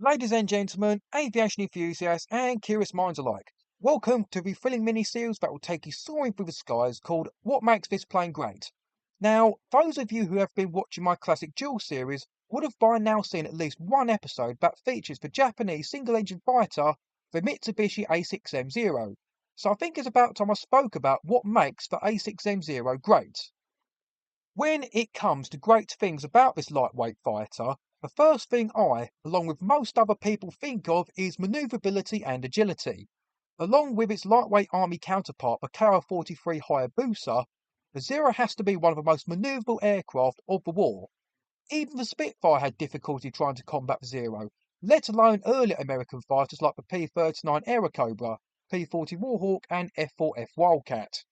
Ladies and gentlemen, aviation enthusiasts and curious minds alike, welcome to the thrilling mini-series that will take you soaring through the skies called What Makes This Plane Great? Now, those of you who have been watching my classic Duel series would have by now seen at least one episode that features the Japanese single-engine fighter, the Mitsubishi A6M Zero. So I think it's about time I spoke about what makes the A6M Zero great. When it comes to great things about this lightweight fighter, the first thing I, along with most other people, think of is manoeuvrability and agility. Along with its lightweight army counterpart, the KR-43 Hayabusa, the Zero has to be one of the most manoeuvrable aircraft of the war. Even the Spitfire had difficulty trying to combat the Zero, let alone earlier American fighters like the P-39 Airacobra, P-40 Warhawk and F-4F Wildcat.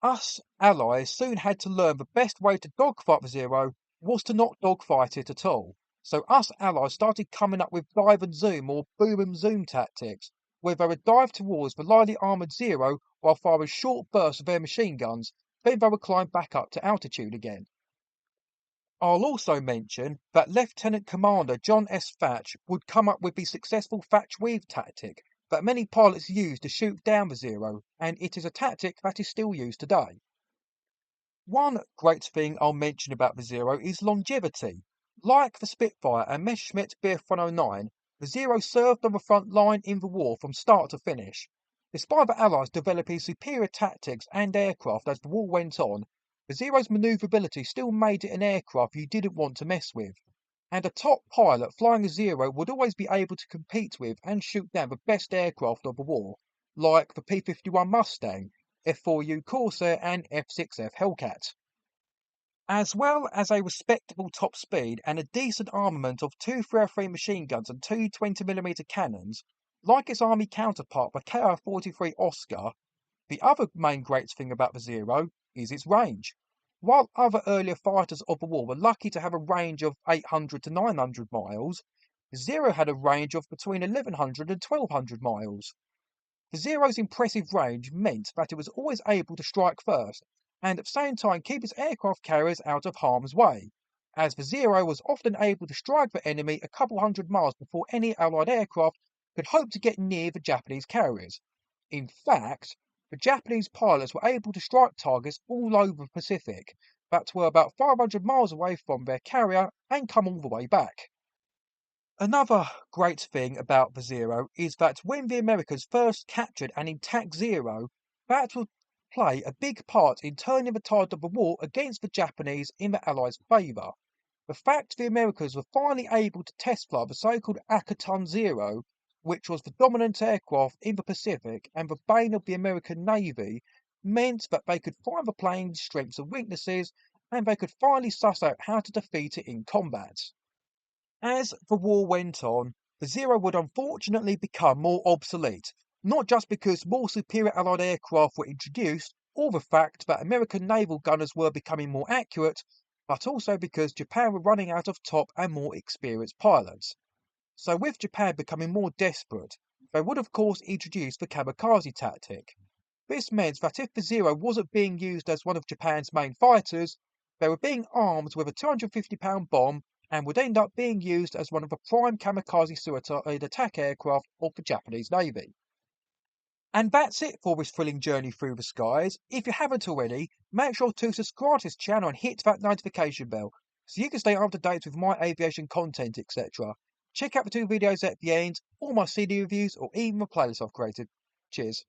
Us allies soon had to learn the best way to dogfight the Zero was to not dogfight it at all. So us allies started coming up with dive and zoom or boom and zoom tactics, where they would dive towards the lightly armoured Zero while firing short bursts of their machine guns, then they would climb back up to altitude again. I'll also mention that Lieutenant Commander John S. Thatch would come up with the successful Thatch Weave tactic that many pilots use to shoot down the Zero, and it is a tactic that is still used today. One great thing I'll mention about the Zero is longevity. Like the Spitfire and Messerschmitt Bf 109, the Zero served on the front line in the war from start to finish. Despite the Allies developing superior tactics and aircraft as the war went on, the Zero's manoeuvrability still made it an aircraft you didn't want to mess with. And a top pilot flying a Zero would always be able to compete with and shoot down the best aircraft of the war, like the P-51 Mustang, F-4U Corsair and F-6F Hellcat. As well as a respectable top speed and a decent armament of two 303 machine guns and two 20mm cannons, like its army counterpart the KR-43 Oscar, the other main great thing about the Zero is its range. While other earlier fighters of the war were lucky to have a range of 800 to 900 miles, the Zero had a range of between 1100 and 1200 miles. The Zero's impressive range meant that it was always able to strike first, and at the same time keep its aircraft carriers out of harm's way, as the Zero was often able to strike the enemy a couple hundred miles before any Allied aircraft could hope to get near the Japanese carriers. In fact, the Japanese pilots were able to strike targets all over the Pacific that were about 500 miles away from their carrier and come all the way back. Another great thing about the Zero is that when the Americans first captured an intact Zero, that would play a big part in turning the tide of the war against the Japanese in the Allies' favour. The fact the Americans were finally able to test fly the so-called Akaton Zero, which was the dominant aircraft in the Pacific and the bane of the American Navy, meant that they could find the plane's strengths and weaknesses, and they could finally suss out how to defeat it in combat. As the war went on, the Zero would unfortunately become more obsolete, not just because more superior Allied aircraft were introduced, or the fact that American naval gunners were becoming more accurate, but also because Japan were running out of top and more experienced pilots. So with Japan becoming more desperate, they would of course introduce the kamikaze tactic. This meant that if the Zero wasn't being used as one of Japan's main fighters, they were being armed with a 250-pound bomb and would end up being used as one of the prime kamikaze suicide attack aircraft of the Japanese Navy. And that's it for this thrilling journey through the skies. If you haven't already, make sure to subscribe to this channel and hit that notification bell so you can stay up to date with my aviation content, etc. Check out the two videos at the end, all my CD reviews, or even the playlist I've created. Cheers.